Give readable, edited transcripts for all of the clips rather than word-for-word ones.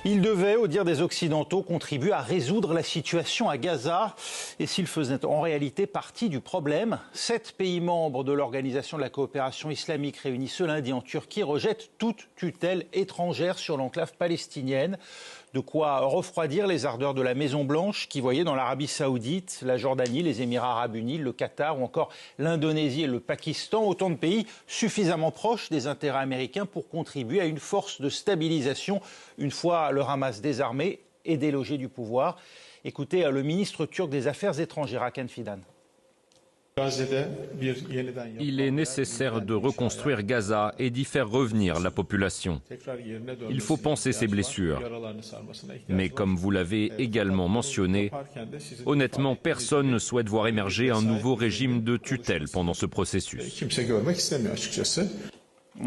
Il devait, au dire des Occidentaux, contribuer à résoudre la situation à Gaza. Et s'il faisait en réalité partie du problème, 7 pays membres de l'Organisation de la coopération islamique réunis ce lundi en Turquie rejettent toute tutelle étrangère sur l'enclave palestinienne. De quoi refroidir les ardeurs de la Maison-Blanche qui voyait dans l'Arabie saoudite, la Jordanie, les Émirats arabes unis, le Qatar ou encore l'Indonésie et le Pakistan, autant de pays suffisamment proches des intérêts américains pour contribuer à une force de stabilisation une fois le Hamas désarmé et délogé du pouvoir. Écoutez le ministre turc des Affaires étrangères, Hakan Fidan. Il est nécessaire de reconstruire Gaza et d'y faire revenir la population. Il faut panser ces blessures. Mais comme vous l'avez également mentionné, honnêtement, personne ne souhaite voir émerger un nouveau régime de tutelle pendant ce processus.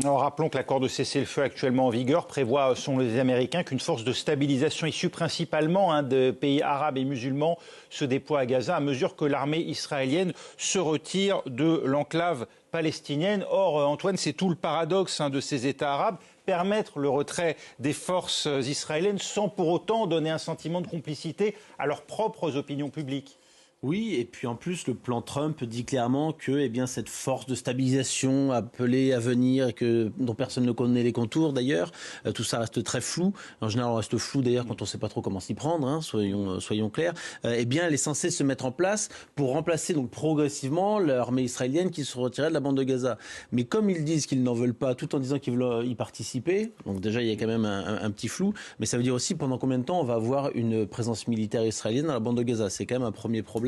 Alors, rappelons que l'accord de cessez-le-feu actuellement en vigueur prévoit, selon les Américains, qu'une force de stabilisation issue principalement de pays arabes et musulmans se déploie à Gaza à mesure que l'armée israélienne se retire de l'enclave palestinienne. Or, Antoine, c'est tout le paradoxe de ces États arabes, permettre le retrait des forces israéliennes sans pour autant donner un sentiment de complicité à leurs propres opinions publiques. Oui, et puis en plus, le plan Trump dit clairement que cette force de stabilisation appelée à venir, dont personne ne connaît les contours d'ailleurs, tout ça reste très flou. En général, on reste flou d'ailleurs quand on ne sait pas trop comment s'y prendre, soyons clairs. Elle est censée se mettre en place pour remplacer donc progressivement l'armée israélienne qui se retirait de la bande de Gaza. Mais comme ils disent qu'ils n'en veulent pas, tout en disant qu'ils veulent y participer, donc déjà il y a quand même un petit flou, mais ça veut dire aussi pendant combien de temps on va avoir une présence militaire israélienne dans la bande de Gaza. C'est quand même un premier problème.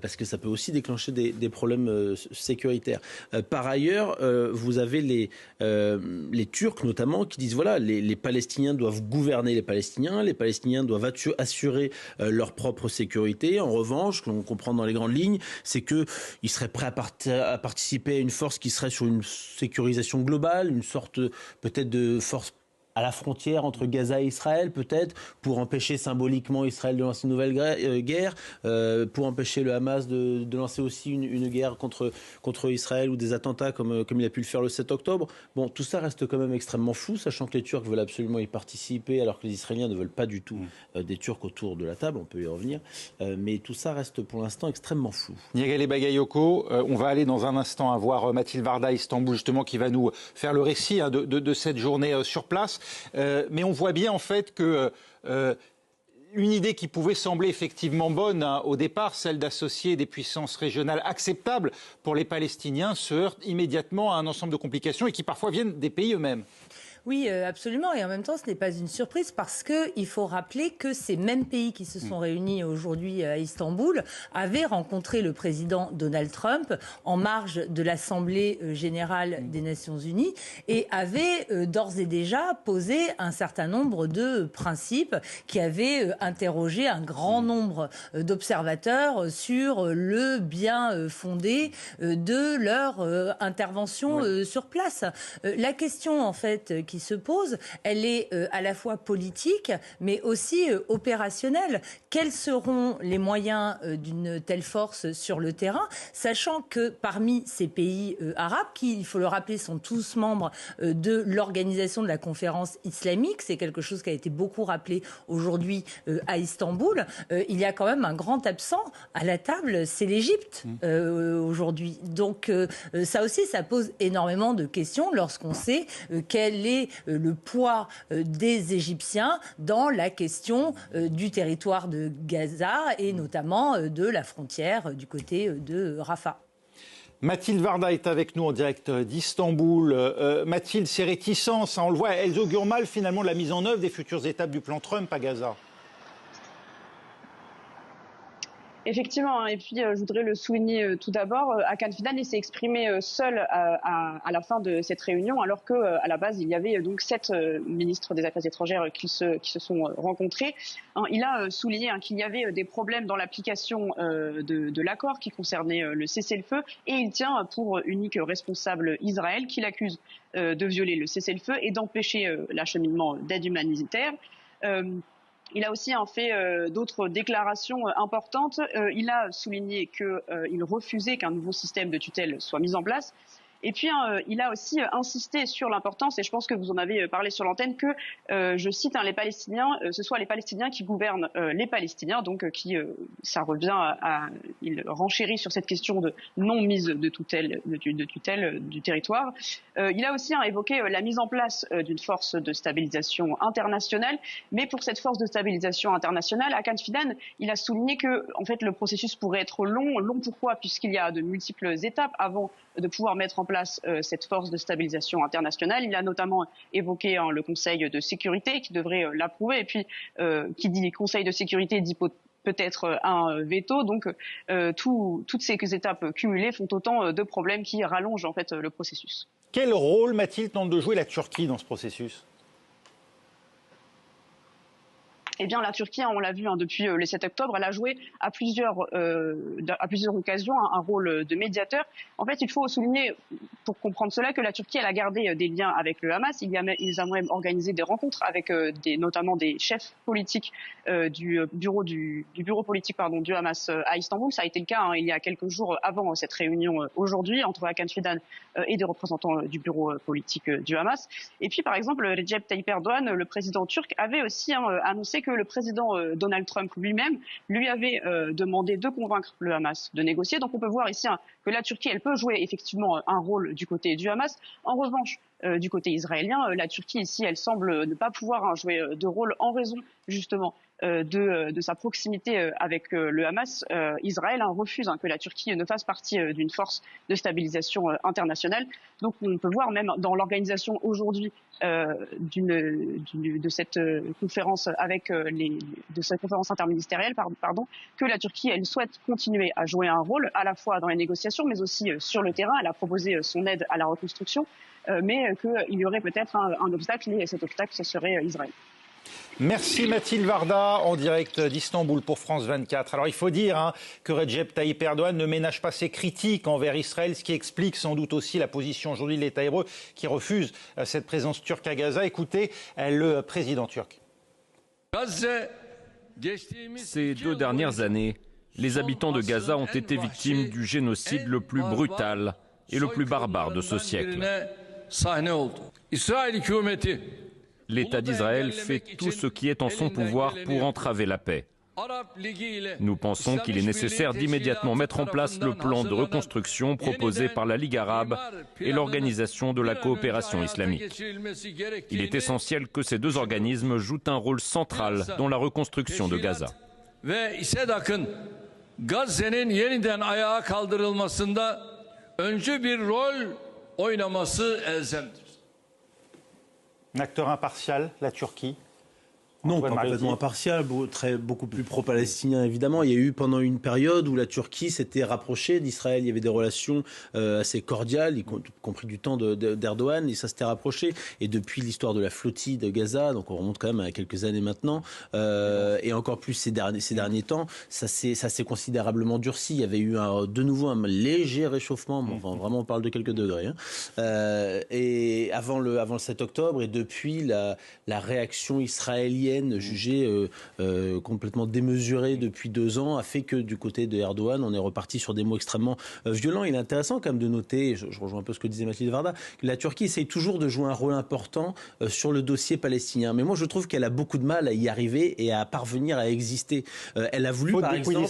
Parce que ça peut aussi déclencher des problèmes sécuritaires. Par ailleurs, vous avez les Turcs notamment qui disent voilà, les Palestiniens doivent gouverner les Palestiniens doivent assurer leur propre sécurité. En revanche, ce qu'on comprend dans les grandes lignes, c'est qu'ils seraient prêts à participer à une force qui serait sur une sécurisation globale, une sorte peut-être de force à la frontière entre Gaza et Israël, peut-être, pour empêcher symboliquement Israël de lancer une nouvelle guerre, pour empêcher le Hamas de lancer aussi une guerre contre Israël ou des attentats comme il a pu le faire le 7 octobre. Bon, tout ça reste quand même extrêmement flou, sachant que les Turcs veulent absolument y participer, alors que les Israéliens ne veulent pas du tout des Turcs autour de la table, on peut y revenir. Mais tout ça reste pour l'instant extrêmement flou. Niagale Bagayoko, on va aller dans un instant voir Mathilde Varda à Istanbul, justement, qui va nous faire le récit de cette journée sur place. Mais on voit bien en fait que une idée qui pouvait sembler effectivement bonne au départ, celle d'associer des puissances régionales acceptables pour les Palestiniens, se heurte immédiatement à un ensemble de complications et qui parfois viennent des pays eux-mêmes. Oui, absolument. Et en même temps, ce n'est pas une surprise parce qu'il faut rappeler que ces mêmes pays qui se sont réunis aujourd'hui à Istanbul avaient rencontré le président Donald Trump en marge de l'Assemblée générale des Nations Unies et avaient d'ores et déjà posé un certain nombre de principes qui avaient interrogé un grand nombre d'observateurs sur le bien fondé de leur intervention sur place. La question, en fait, qui se pose, elle est à la fois politique, mais aussi opérationnelle. Quels seront les moyens d'une telle force sur le terrain, sachant que parmi ces pays arabes, qui, il faut le rappeler, sont tous membres de l'organisation de la conférence islamique, c'est quelque chose qui a été beaucoup rappelé aujourd'hui à Istanbul, il y a quand même un grand absent à la table, c'est l'Égypte aujourd'hui. Donc ça aussi, ça pose énormément de questions lorsqu'on sait quel est le poids des Égyptiens dans la question du territoire de Gaza et notamment de la frontière du côté de Rafah. Mathilde Varda est avec nous en direct d'Istanbul. Mathilde, ces réticences, on le voit, elles augurent mal finalement de la mise en œuvre des futures étapes du plan Trump à Gaza. Effectivement, et puis je voudrais le souligner tout d'abord, Hakan Fidan s'est exprimé seul à la fin de cette réunion, alors qu'à la base il y avait donc 7 ministres des Affaires étrangères qui se sont rencontrés. Il a souligné qu'il y avait des problèmes dans l'application de l'accord qui concernait le cessez-le-feu, et il tient pour unique responsable Israël, qu'il accuse de violer le cessez-le-feu et d'empêcher l'acheminement d'aide humanitaire. Il a aussi fait d'autres déclarations importantes. Il a souligné qu'il refusait qu'un nouveau système de tutelle soit mis en place Et puis, il a aussi insisté sur l'importance, et je pense que vous en avez parlé sur l'antenne, que, je cite, les Palestiniens, ce soit les Palestiniens qui gouvernent les Palestiniens, donc ça revient il renchérit sur cette question de non mise de tutelle du territoire. Il a aussi évoqué la mise en place d'une force de stabilisation internationale, mais pour cette force de stabilisation internationale, Hakan Fidan, il a souligné que, en fait, le processus pourrait être long. Long pourquoi? Puisqu'il y a de multiples étapes avant de pouvoir mettre en place cette force de stabilisation internationale. Il a notamment évoqué le Conseil de sécurité qui devrait l'approuver, et puis qui dit Conseil de sécurité dit peut-être un veto. Donc toutes ces étapes cumulées font autant de problèmes qui rallongent en fait le processus. Quel rôle, Mathilde, tente de jouer la Turquie dans ce processus ? Eh bien, la Turquie, on l'a vu depuis le 7 octobre, elle a joué à plusieurs occasions un rôle de médiateur. En fait, il faut souligner, pour comprendre cela, que la Turquie, elle a gardé des liens avec le Hamas. Ils ont même organisé des rencontres avec notamment des chefs politiques du bureau politique du Hamas à Istanbul. Ça a été le cas il y a quelques jours avant cette réunion aujourd'hui entre Hakan Fidan et des représentants du bureau politique du Hamas. Et puis, par exemple, Recep Tayyip Erdogan, le président turc, avait aussi annoncé que le président Donald Trump lui-même lui avait demandé de convaincre le Hamas de négocier. Donc on peut voir ici que la Turquie, elle peut jouer effectivement un rôle du côté du Hamas. En revanche, du côté israélien, la Turquie ici, elle semble ne pas pouvoir jouer de rôle en raison justement de sa proximité avec le Hamas. Israël refuse que la Turquie ne fasse partie d'une force de stabilisation internationale. Donc on peut voir même dans l'organisation aujourd'hui de cette conférence de cette conférence interministérielle, que la Turquie, elle souhaite continuer à jouer un rôle à la fois dans les négociations, mais aussi sur le terrain. Elle a proposé son aide à la reconstruction, mais qu'il y aurait peut-être un obstacle, et cet obstacle, ce serait Israël. Merci Mathilde Varda, en direct d'Istanbul pour France 24. Alors il faut dire que Recep Tayyip Erdogan ne ménage pas ses critiques envers Israël, ce qui explique sans doute aussi la position aujourd'hui de l'État hébreu qui refuse cette présence turque à Gaza. Écoutez le président turc. Ces 2 dernières années, les habitants de Gaza ont été victimes du génocide le plus brutal et le plus barbare de ce siècle. L'État d'Israël fait tout ce qui est en son pouvoir pour entraver la paix. Nous pensons qu'il est nécessaire d'immédiatement mettre en place le plan de reconstruction proposé par la Ligue arabe et l'Organisation de la coopération islamique. Il est essentiel que ces 2 organismes jouent un rôle central dans la reconstruction de Gaza. Gazze'nin yeniden ayağa kaldırılmasında öncü bir rol oynaması elzemdir. Un acteur impartial, la Turquie? Non, pas complètement impartial, beaucoup plus pro-palestinien évidemment. Il y a eu pendant une période où la Turquie s'était rapprochée d'Israël. Il y avait des relations assez cordiales, y compris du temps d'Erdogan, et ça s'était rapproché. Et depuis l'histoire de la flottille de Gaza, donc on remonte quand même à quelques années maintenant, et encore plus ces derniers temps, ça s'est considérablement durci. Il y avait eu de nouveau un léger réchauffement, enfin vraiment on parle de quelques degrés. Et avant le 7 octobre, et depuis la réaction israélienne jugée complètement démesurée depuis 2 ans a fait que du côté de Erdogan, on est reparti sur des mots extrêmement violents. Il est intéressant quand même de noter, je rejoins un peu ce que disait Mathilde Varda, que la Turquie essaye toujours de jouer un rôle important sur le dossier palestinien. Mais moi je trouve qu'elle a beaucoup de mal à y arriver et à parvenir à exister. Elle a voulu par exemple...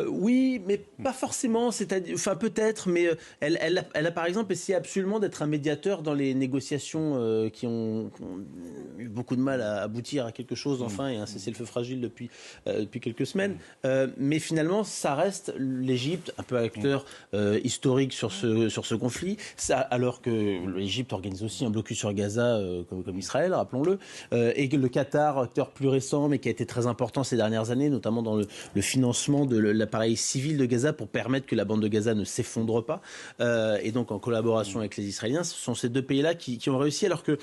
oui, mais pas forcément. Enfin, peut-être, mais elle a par exemple essayé absolument d'être un médiateur dans les négociations qui ont eu beaucoup de mal à aboutir à quelque chose, enfin, et un cessez-le-feu fragile depuis quelques semaines. Mais finalement, ça reste l'Égypte, un peu acteur historique sur ce conflit, alors que l'Égypte organise aussi un blocus sur Gaza, comme Israël, rappelons-le, et que le Qatar, acteur plus récent, mais qui a été très important ces dernières années, notamment dans le financement de l'appareil civil de Gaza pour permettre que la bande de Gaza ne s'effondre pas, et donc en collaboration avec les Israéliens. Ce sont ces 2 pays-là qui ont réussi, alors que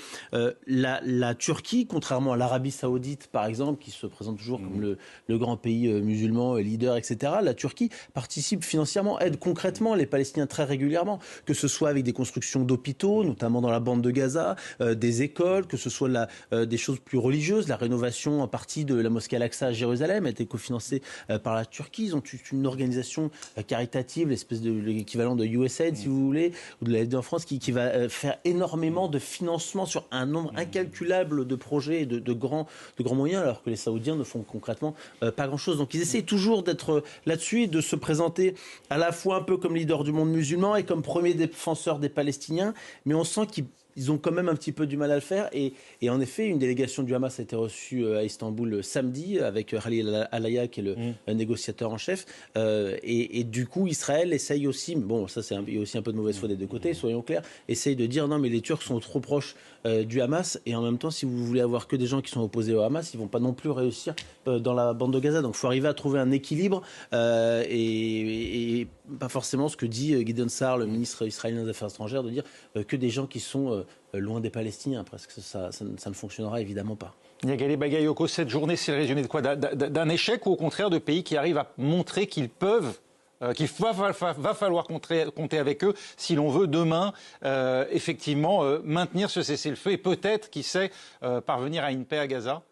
la Turquie, contrairement à l'Arabie Saoudite par exemple, qui se présente toujours comme le grand pays musulman, leader, etc., la Turquie participe financièrement, aide concrètement les Palestiniens très régulièrement, que ce soit avec des constructions d'hôpitaux, notamment dans la bande de Gaza, des écoles, que ce soit des choses plus religieuses. La rénovation en partie de la mosquée Al-Aqsa à Jérusalem a été cofinancée par la Turquie. Ils ont une organisation caritative, l'équivalent de USAID, si vous voulez, ou de l'AFD en France, qui va faire énormément de financement sur un nombre incalculable de projets et de grands moyens, alors que les Saoudiens ne font concrètement pas grand-chose. Donc ils essaient toujours d'être là-dessus et de se présenter à la fois un peu comme leader du monde musulman et comme premier défenseur des Palestiniens, mais on sent qu'ils ont quand même un petit peu du mal à le faire. Et en effet, une délégation du Hamas a été reçue à Istanbul samedi avec Khalil Al-Aya, qui est le négociateur en chef. Et du coup, Israël essaye aussi, bon, ça il y a aussi un peu de mauvaise foi des deux côtés, soyons clairs, essaye de dire non, mais les Turcs sont trop proches du Hamas. Et en même temps, si vous voulez avoir que des gens qui sont opposés au Hamas, ils vont pas non plus réussir dans la bande de Gaza. Donc il faut arriver à trouver un équilibre et pas forcément ce que dit Gideon Sa'ar, le ministre israélien des Affaires étrangères, de dire que des gens qui sont loin des Palestiniens, parce que ça ne fonctionnera évidemment pas. Niagale Bagayoko, cette journée, c'est le résumé de quoi? D'un échec ou au contraire de pays qui arrivent à montrer qu'ils peuvent, qu'il va falloir compter avec eux si l'on veut demain effectivement maintenir ce cessez-le-feu et peut-être, qui sait, parvenir à une paix à Gaza?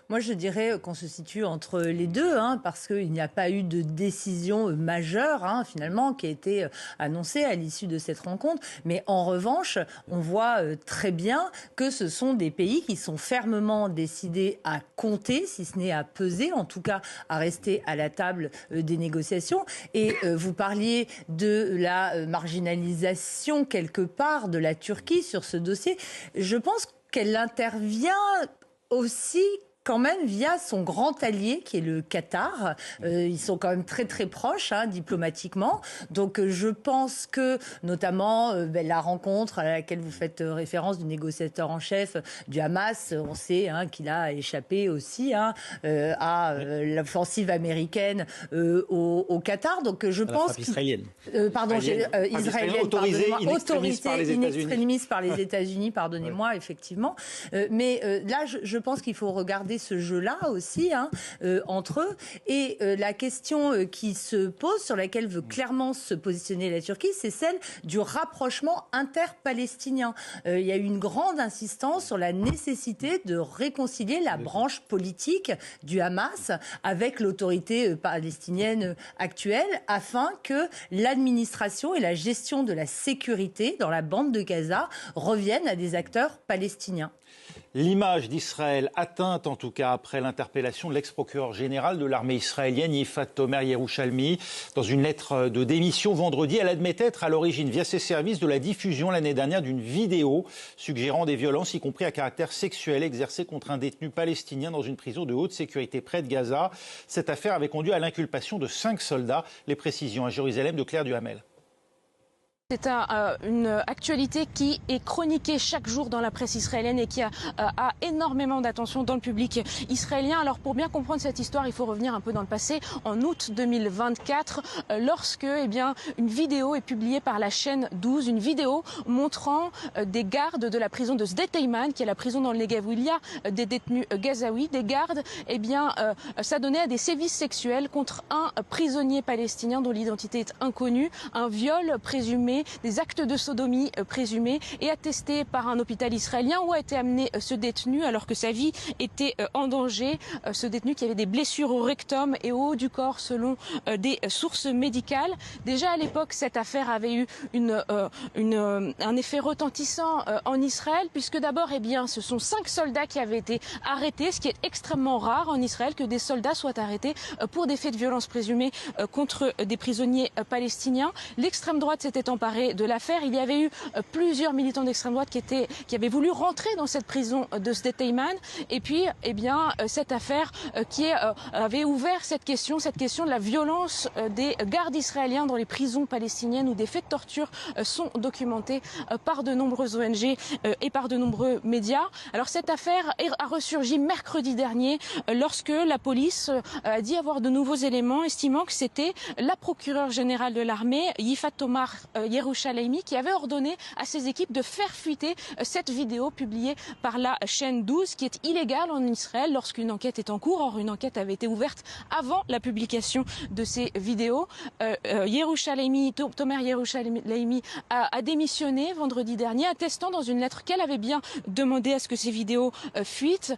Moi, je dirais qu'on se situe entre les deux, parce qu'il n'y a pas eu de décision majeure, finalement, qui a été annoncée à l'issue de cette rencontre. Mais en revanche, on voit très bien que ce sont des pays qui sont fermement décidés à compter, si ce n'est à peser, en tout cas à rester à la table des négociations. Et vous parliez de la marginalisation, quelque part, de la Turquie sur ce dossier. Je pense qu'elle intervient aussi quand même via son grand allié qui est le Qatar. Ils sont quand même très très proches diplomatiquement. Donc je pense que notamment la rencontre à laquelle vous faites référence du négociateur en chef du Hamas, on sait qu'il a échappé aussi à l'offensive américaine au Qatar. Donc je pense israélienne. Israélienne, autorisée in extremis par les États-Unis, pardonnez-moi, effectivement. Mais là, je pense qu'il faut regarder ce jeu-là aussi entre eux. Et la question qui se pose, sur laquelle veut clairement se positionner la Turquie, c'est celle du rapprochement interpalestinien. Il y a eu une grande insistance sur la nécessité de réconcilier la branche politique du Hamas avec l'autorité palestinienne actuelle, afin que l'administration et la gestion de la sécurité dans la bande de Gaza reviennent à des acteurs palestiniens. L'image d'Israël atteinte, en tout cas après l'interpellation de l'ex-procureur général de l'armée israélienne, Yifat Tomer Yerushalmi. Dans une lettre de démission vendredi, elle admet être à l'origine, via ses services, de la diffusion l'année dernière d'une vidéo suggérant des violences, y compris à caractère sexuel, exercées contre un détenu palestinien dans une prison de haute sécurité près de Gaza. Cette affaire avait conduit à l'inculpation de 5 soldats. Les précisions à Jérusalem de Claire Duhamel. C'est une actualité qui est chroniquée chaque jour dans la presse israélienne et qui a énormément d'attention dans le public israélien. Alors pour bien comprendre cette histoire, il faut revenir un peu dans le passé. En août 2024, lorsque une vidéo est publiée par la chaîne 12, une vidéo montrant des gardes de la prison de Sde-Teiman, qui est la prison dans le Negev où il y a des détenus gazaouis, des gardes, ça donnait à des sévices sexuels contre un prisonnier palestinien dont l'identité est inconnue, un viol présumé, des actes de sodomie présumés et attestés par un hôpital israélien où a été amené ce détenu alors que sa vie était en danger. Ce détenu qui avait des blessures au rectum et au haut du corps selon des sources médicales. Déjà à l'époque, cette affaire avait eu un effet retentissant en Israël, puisque d'abord ce sont 5 soldats qui avaient été arrêtés, ce qui est extrêmement rare en Israël que des soldats soient arrêtés pour des faits de violence présumés contre des prisonniers palestiniens. L'extrême droite s'était emparée de l'affaire. Il y avait eu plusieurs militants d'extrême droite qui avaient voulu rentrer dans cette prison de Sde-Teiman. Et puis, cette affaire qui avait ouvert cette question de la violence des gardes israéliens dans les prisons palestiniennes, où des faits de torture sont documentés par de nombreuses ONG et par de nombreux médias. Alors cette affaire a ressurgi mercredi dernier lorsque la police a dit avoir de nouveaux éléments, estimant que c'était la procureure générale de l'armée, Yifat Tomer Yerushalayimi, qui avait ordonné à ses équipes de faire fuiter cette vidéo publiée par la chaîne 12, qui est illégale en Israël lorsqu'une enquête est en cours. Or, une enquête avait été ouverte avant la publication de ces vidéos. Tomer Yerushalayimi a démissionné vendredi dernier, attestant dans une lettre qu'elle avait bien demandé à ce que ces vidéos fuitent.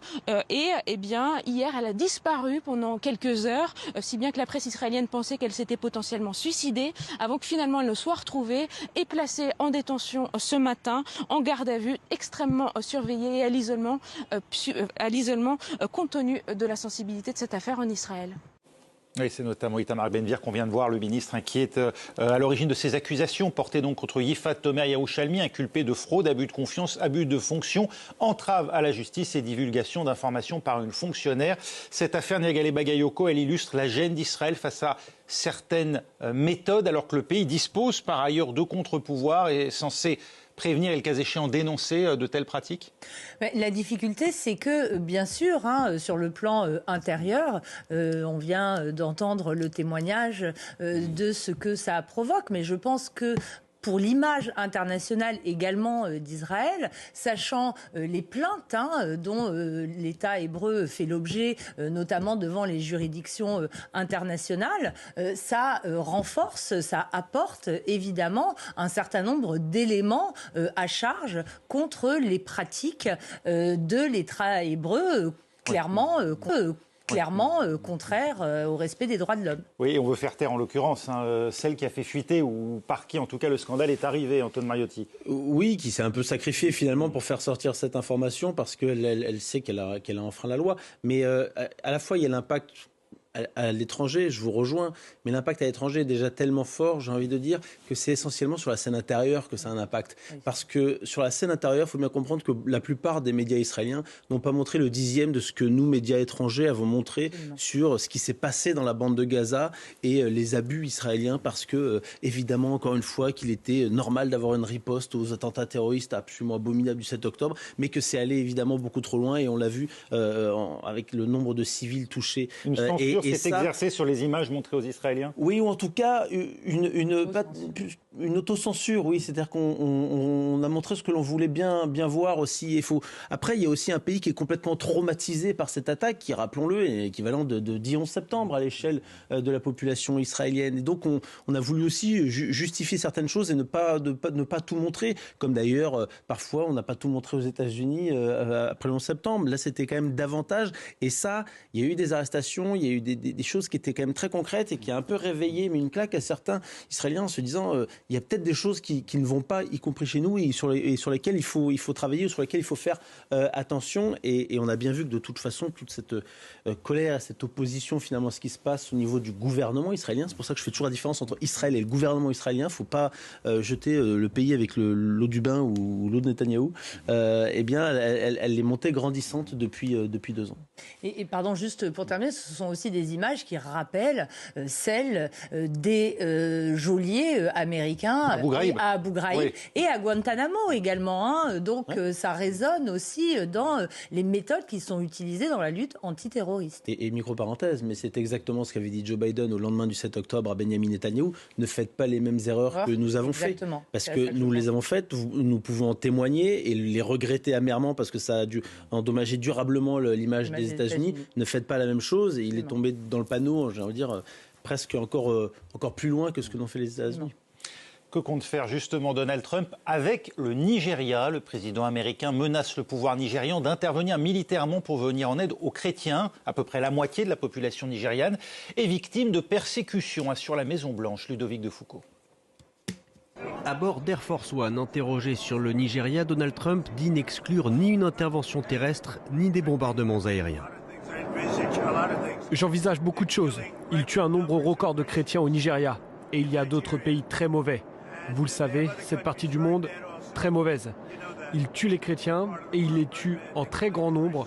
Hier, elle a disparu pendant quelques heures, si bien que la presse israélienne pensait qu'elle s'était potentiellement suicidée, avant que finalement elle ne soit retrouvée et placée en détention ce matin, en garde à vue, extrêmement surveillée et à l'isolement compte tenu de la sensibilité de cette affaire en Israël. Oui, c'est notamment Itamar Ben-Gvir qu'on vient de voir, le ministre qui est à l'origine de ces accusations portées donc contre Yifat Tomer Yerushalmi, inculpé de fraude, abus de confiance, abus de fonction, entrave à la justice et divulgation d'informations par une fonctionnaire. Cette affaire Niagale Bagayoko, elle illustre la gêne d'Israël face à certaines méthodes, alors que le pays dispose par ailleurs de contre-pouvoirs et est censé prévenir et le cas échéant dénoncer de telles pratiques? La difficulté, c'est que, bien sûr, sur le plan intérieur, on vient d'entendre le témoignage de ce que ça provoque, mais je pense que pour l'image internationale également d'Israël, sachant les plaintes dont l'État hébreu fait l'objet, notamment devant les juridictions internationales, ça renforce, ça apporte évidemment un certain nombre d'éléments à charge contre les pratiques de l'État hébreu, clairement contraire au respect des droits de l'homme. Oui, on veut faire taire en l'occurrence celle qui a fait fuiter ou par qui en tout cas le scandale est arrivé, Antoine Mariotti. Oui, qui s'est un peu sacrifiée finalement pour faire sortir cette information parce qu'elle sait qu'elle a enfreint la loi. Mais à la fois il y a l'impact à l'étranger, je vous rejoins, mais l'impact à l'étranger est déjà tellement fort, j'ai envie de dire, que c'est essentiellement sur la scène intérieure que ça a un impact. Oui. Parce que sur la scène intérieure, il faut bien comprendre que la plupart des médias israéliens n'ont pas montré le 10e de ce que nous, médias étrangers, avons montré sur ce qui s'est passé dans la bande de Gaza et les abus israéliens, parce que, évidemment, encore une fois, qu'il était normal d'avoir une riposte aux attentats terroristes absolument abominables du 7 octobre, mais que c'est allé évidemment beaucoup trop loin, et on l'a vu avec le nombre de civils touchés. Une censure s'est exercée sur les images montrées aux Israéliens? Oui, ou en tout cas, une autocensure, oui. C'est-à-dire qu'on a montré ce que l'on voulait bien voir aussi. Après, il y a aussi un pays qui est complètement traumatisé par cette attaque, qui, rappelons-le, est équivalent de 10-11 septembre à l'échelle de la population israélienne. Et donc, on a voulu aussi justifier certaines choses et ne pas tout montrer. Comme d'ailleurs, parfois, on n'a pas tout montré aux États-Unis après le 11 septembre. Là, c'était quand même davantage. Et ça, il y a eu des arrestations, il y a eu des choses qui étaient quand même très concrètes et qui a un peu réveillé, mais une claque à certains Israéliens en se disant il y a peut-être des choses qui ne vont pas, y compris chez nous, et sur lesquelles il faut travailler, ou sur lesquelles il faut faire attention. Et on a bien vu que de toute façon, toute cette colère, cette opposition finalement à ce qui se passe au niveau du gouvernement israélien, c'est pour ça que je fais toujours la différence entre Israël et le gouvernement israélien. Il ne faut pas jeter le pays avec l'eau du bain ou l'eau de Netanyahou. Eh bien, elle est montée grandissante depuis 2 ans. Et pardon, juste pour terminer, ce sont aussi des images qui rappellent celles des geôliers américains à Abu Ghraib, oui, et à Guantanamo également. Donc ça résonne aussi dans les méthodes qui sont utilisées dans la lutte antiterroriste. Et micro-parenthèse, mais c'est exactement ce qu'avait dit Joe Biden au lendemain du 7 octobre à Benjamin Netanyahou. Ne faites pas les mêmes erreurs que nous avons faites. Parce que nous les avons faites, nous pouvons en témoigner et les regretter amèrement parce que ça a dû endommager durablement l'image des États-Unis. Ne faites pas la même chose. Et il est tombé dans le panneau, j'ai envie de dire, presque encore plus loin que ce que l'ont fait les États-Unis. Que compte faire justement Donald Trump avec le Nigeria? Le président américain menace le pouvoir nigérian d'intervenir militairement pour venir en aide aux chrétiens. À peu près la moitié de la population nigériane est victime de persécutions, assure la Maison-Blanche. Ludovic de Foucault. À bord d'Air Force One, interrogé sur le Nigeria, Donald Trump dit n'exclure ni une intervention terrestre, ni des bombardements aériens. J'envisage beaucoup de choses. Il tue un nombre record de chrétiens au Nigeria. Et il y a d'autres pays très mauvais. Vous le savez, cette partie du monde, très mauvaise. Il tue les chrétiens et il les tue en très grand nombre.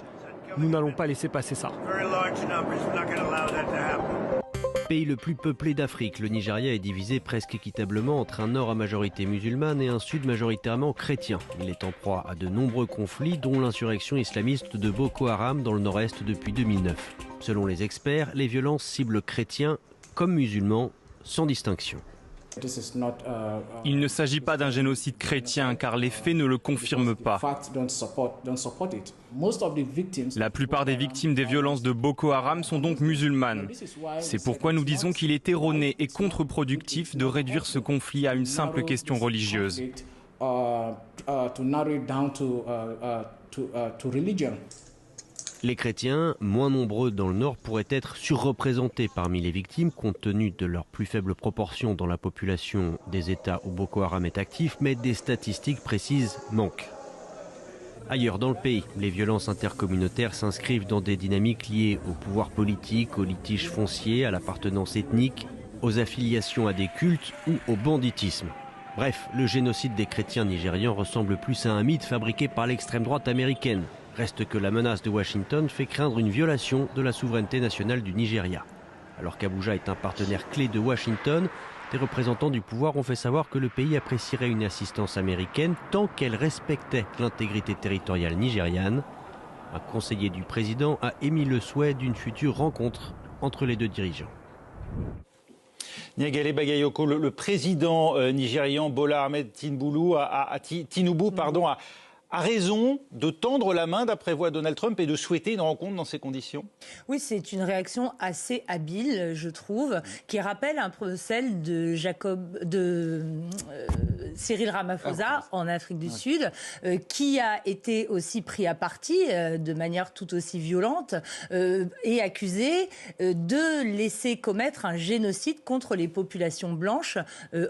Nous n'allons pas laisser passer ça. Pays le plus peuplé d'Afrique, le Nigeria est divisé presque équitablement entre un nord à majorité musulmane et un sud majoritairement chrétien. Il est en proie à de nombreux conflits, dont l'insurrection islamiste de Boko Haram dans le nord-est depuis 2009. Selon les experts, les violences ciblent chrétiens comme musulmans, sans distinction. Il ne s'agit pas d'un génocide chrétien car les faits ne le confirment pas. La plupart des victimes des violences de Boko Haram sont donc musulmanes. C'est pourquoi nous disons qu'il est erroné et contre-productif de réduire ce conflit à une simple question religieuse. Les chrétiens, moins nombreux dans le nord, pourraient être surreprésentés parmi les victimes compte tenu de leur plus faible proportion dans la population des États où Boko Haram est actif, mais des statistiques précises manquent. Ailleurs dans le pays, les violences intercommunautaires s'inscrivent dans des dynamiques liées au pouvoir politique, aux litiges fonciers, à l'appartenance ethnique, aux affiliations à des cultes ou au banditisme. Bref, le génocide des chrétiens nigérians ressemble plus à un mythe fabriqué par l'extrême droite américaine. Reste que la menace de Washington fait craindre une violation de la souveraineté nationale du Nigeria. Alors qu'Abuja est un partenaire clé de Washington, des représentants du pouvoir ont fait savoir que le pays apprécierait une assistance américaine tant qu'elle respectait l'intégrité territoriale nigériane. Un conseiller du président a émis le souhait d'une future rencontre entre les deux dirigeants. Niagale Bagayoko, le président nigérian Bola Ahmed Tinubu a raison de tendre la main, d'après voix Donald Trump, et de souhaiter une rencontre dans ces conditions? Oui, c'est une réaction assez habile, je trouve, qui rappelle un peu celle de Cyril Ramaphosa en Afrique du Sud, qui a été aussi pris à partie de manière tout aussi violente et accusé de laisser commettre un génocide contre les populations blanches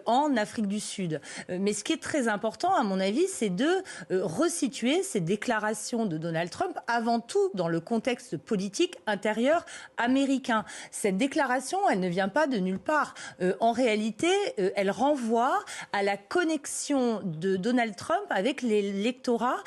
en Afrique du Sud. Mais ce qui est très important, à mon avis, c'est de resituer ces déclarations de Donald Trump avant tout dans le contexte politique intérieur américain. Cette déclaration, elle ne vient pas de nulle part. En réalité, elle renvoie à la connexion de Donald Trump avec l'électorat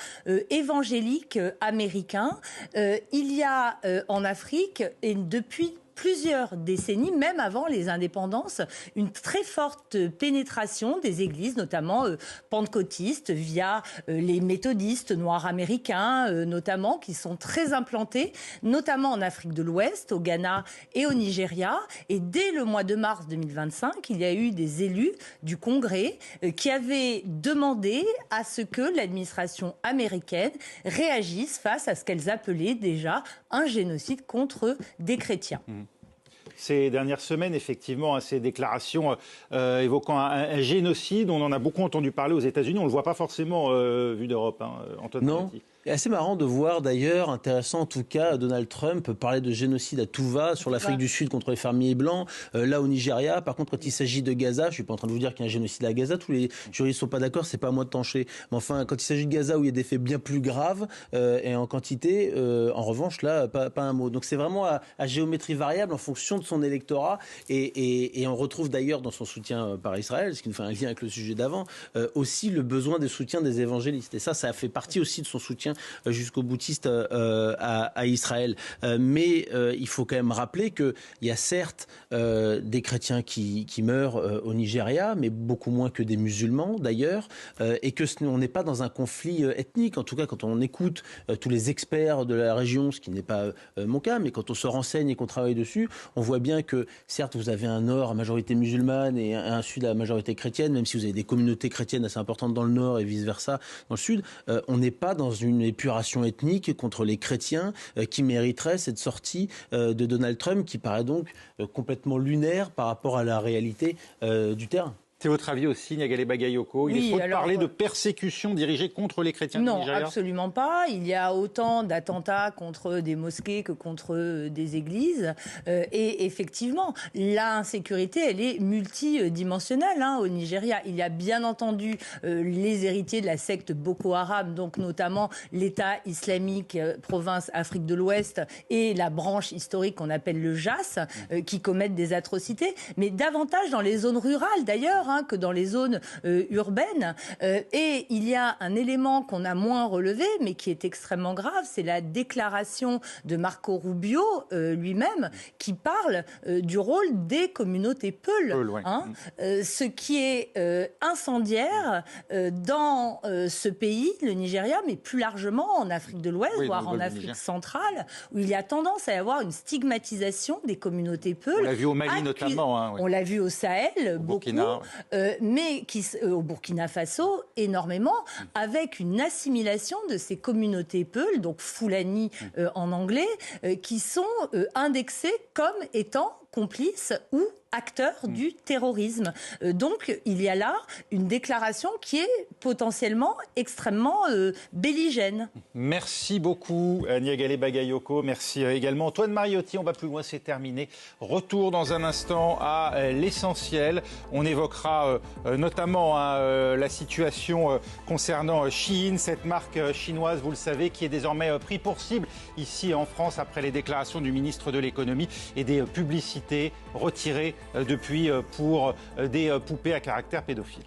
évangélique américain. Il y a en Afrique, et depuis plusieurs décennies, même avant les indépendances, une très forte pénétration des églises, notamment pentecôtistes, via les méthodistes noirs américains, notamment, qui sont très implantés, notamment en Afrique de l'Ouest, au Ghana et au Nigeria. Et dès le mois de mars 2025, il y a eu des élus du Congrès qui avaient demandé à ce que l'administration américaine réagisse face à ce qu'elles appelaient déjà un génocide contre des chrétiens. Ces dernières semaines, effectivement, ces déclarations évoquant un génocide, on en a beaucoup entendu parler aux États-Unis. On ne le voit pas forcément vu d'Europe, Antoine Moretti. C'est assez marrant de voir d'ailleurs, intéressant en tout cas, Donald Trump parler de génocide à tout va sur l'Afrique du Sud contre les fermiers blancs, là au Nigeria. Par contre, quand il s'agit de Gaza, je ne suis pas en train de vous dire qu'il y a un génocide à Gaza, tous les juristes ne sont pas d'accord, c'est pas à moi de trancher. Mais enfin, quand il s'agit de Gaza où il y a des faits bien plus graves et en quantité, en revanche, là, pas un mot. Donc c'est vraiment à géométrie variable en fonction de son électorat et on retrouve d'ailleurs dans son soutien par Israël, ce qui nous fait un lien avec le sujet d'avant, aussi le besoin des soutiens des évangélistes. Et ça fait partie aussi de son soutien jusqu'au boutiste à Israël. Mais il faut quand même rappeler qu'il y a certes des chrétiens qui meurent au Nigeria, mais beaucoup moins que des musulmans d'ailleurs, et que on n'est pas dans un conflit ethnique. En tout cas, quand on écoute tous les experts de la région, ce qui n'est pas mon cas, mais quand on se renseigne et qu'on travaille dessus, on voit bien que certes vous avez un nord à majorité musulmane et un sud à majorité chrétienne, même si vous avez des communautés chrétiennes assez importantes dans le nord et vice-versa dans le sud, on n'est pas dans une épuration ethnique contre les chrétiens qui mériterait cette sortie de Donald Trump qui paraît donc complètement lunaire par rapport à la réalité du terrain. C'est votre avis aussi, Niagale Bagayoko? Il est faux de parler de persécution dirigée contre les chrétiens du Nigeria? Non, absolument pas. Il y a autant d'attentats contre des mosquées que contre des églises. Et effectivement, l'insécurité, elle est multidimensionnelle au Nigeria. Il y a bien entendu les héritiers de la secte Boko Haram, donc notamment l'État islamique province Afrique de l'Ouest et la branche historique qu'on appelle le JAS, qui commettent des atrocités, mais davantage dans les zones rurales d'ailleurs, que dans les zones urbaines. Et il y a un élément qu'on a moins relevé, mais qui est extrêmement grave, c'est la déclaration de Marco Rubio lui-même, qui parle du rôle des communautés Peuls. Ce qui est incendiaire dans ce pays, le Nigeria, mais plus largement en Afrique de l'Ouest, voire en Afrique centrale, où il y a tendance à y avoir une stigmatisation des communautés Peuls. On l'a vu au Mali notamment. On l'a vu au Sahel, beaucoup. mais au Burkina Faso, énormément, avec une assimilation de ces communautés Peuls, donc Fulani en anglais, qui sont indexés comme étant complices ou acteurs du terrorisme. Donc, il y a là une déclaration qui est potentiellement extrêmement belligène. Merci beaucoup, Niagale Bagayoko. Merci également, Antoine Mariotti. On va plus loin, c'est terminé. Retour dans un instant à l'essentiel. On évoquera notamment la situation concernant Shein, cette marque chinoise, vous le savez, qui est désormais pris pour cible ici en France après les déclarations du ministre de l'économie et des publicités retirées depuis pour des poupées à caractère pédophile.